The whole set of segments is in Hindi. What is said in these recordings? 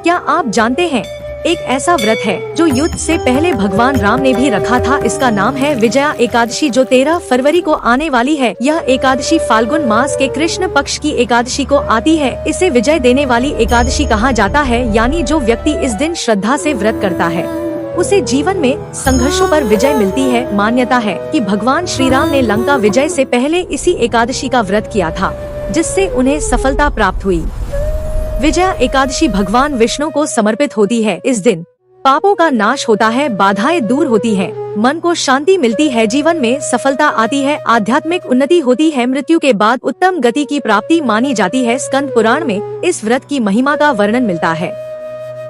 क्या आप जानते हैं, एक ऐसा व्रत है जो युद्ध से पहले भगवान राम ने भी रखा था। इसका नाम है विजया एकादशी, जो 13 फरवरी को आने वाली है। यह एकादशी फाल्गुन मास के कृष्ण पक्ष की एकादशी को आती है। इसे विजय देने वाली एकादशी कहा जाता है, यानी जो व्यक्ति इस दिन श्रद्धा से व्रत करता है उसे जीवन में संघर्षों पर विजय मिलती है। मान्यता है कि भगवान श्री राम ने लंका विजय से पहले इसी एकादशी का व्रत किया था, जिससे उन्हें सफलता प्राप्त हुई। विजया एकादशी भगवान विष्णु को समर्पित होती है। इस दिन पापों का नाश होता है, बाधाएं दूर होती हैं, मन को शांति मिलती है, जीवन में सफलता आती है, आध्यात्मिक उन्नति होती है, मृत्यु के बाद उत्तम गति की प्राप्ति मानी जाती है। स्कंद पुराण में इस व्रत की महिमा का वर्णन मिलता है।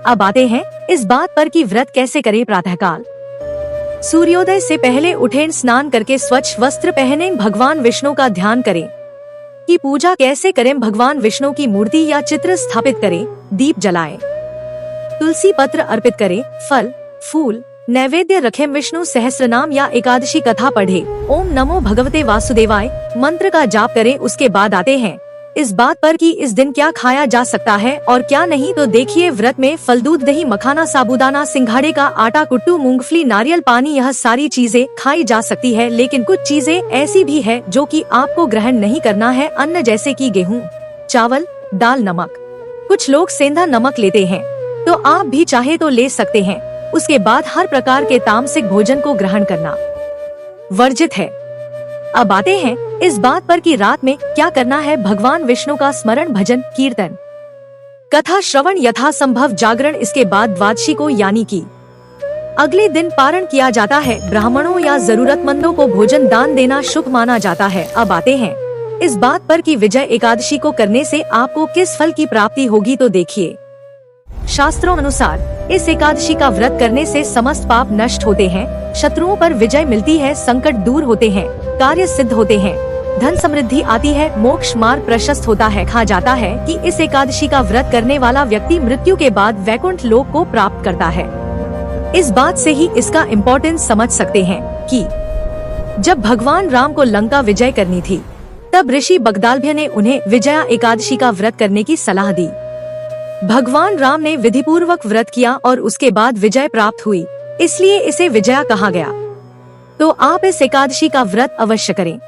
अब आते हैं इस बात पर कि व्रत कैसे करें। प्रातःकाल सूर्योदय से पहले उठें, स्नान करके स्वच्छ वस्त्र पहनें, भगवान विष्णु का ध्यान करें। की पूजा कैसे करें? भगवान विष्णु की मूर्ति या चित्र स्थापित करें, दीप जलाएं, तुलसी पत्र अर्पित करें, फल फूल नैवेद्य रखें, विष्णु सहस्रनाम या एकादशी कथा पढ़े, ओम नमो भगवते वासुदेवाय मंत्र का जाप करें। उसके बाद आते हैं इस बात पर कि इस दिन क्या खाया जा सकता है और क्या नहीं। तो देखिए, व्रत में फल, दूध, दही, मखाना, साबूदाना, सिंघाड़े का आटा, कुट्टू, मूंगफली, नारियल पानी, यह सारी चीजें खाई जा सकती है। लेकिन कुछ चीजें ऐसी भी है जो कि आपको ग्रहण नहीं करना है। अन्न जैसे कि गेहूं, चावल, दाल, नमक। कुछ लोग सेंधा नमक लेते हैं, तो आप भी चाहे तो ले सकते हैं। उसके बाद हर प्रकार के तामसिक भोजन को ग्रहण करना वर्जित है। अब आते हैं इस बात पर कि रात में क्या करना है। भगवान विष्णु का स्मरण, भजन, कीर्तन, कथा श्रवण, यथासंभव जागरण। इसके बाद द्वादशी को यानी कि अगले दिन पारण किया जाता है। ब्राह्मणों या जरूरतमंदों को भोजन दान देना शुभ माना जाता है। अब आते हैं इस बात पर कि विजय एकादशी को करने से आपको किस फल की प्राप्ति होगी। तो देखिए, शास्त्रों अनुसार इस एकादशी का व्रत करने से समस्त पाप नष्ट होते हैं, शत्रुओं पर विजय मिलती है, संकट दूर होते हैं, कार्य सिद्ध होते हैं, धन समृद्धि आती है, मोक्ष मार्ग प्रशस्त होता है। कहा जाता है कि इस एकादशी का व्रत करने वाला व्यक्ति मृत्यु के बाद वैकुंठ लोक को प्राप्त करता है। इस बात से ही इसका इम्पोर्टेंस समझ सकते हैं कि जब भगवान राम को लंका विजय करनी थी, तब ऋषि बगदालभ्य ने उन्हें विजया एकादशी का व्रत करने की सलाह दी। भगवान राम ने विधिपूर्वक व्रत किया और उसके बाद विजय प्राप्त हुई, इसलिए इसे विजया कहा गया। तो आप इस एकादशी का व्रत अवश्य करें।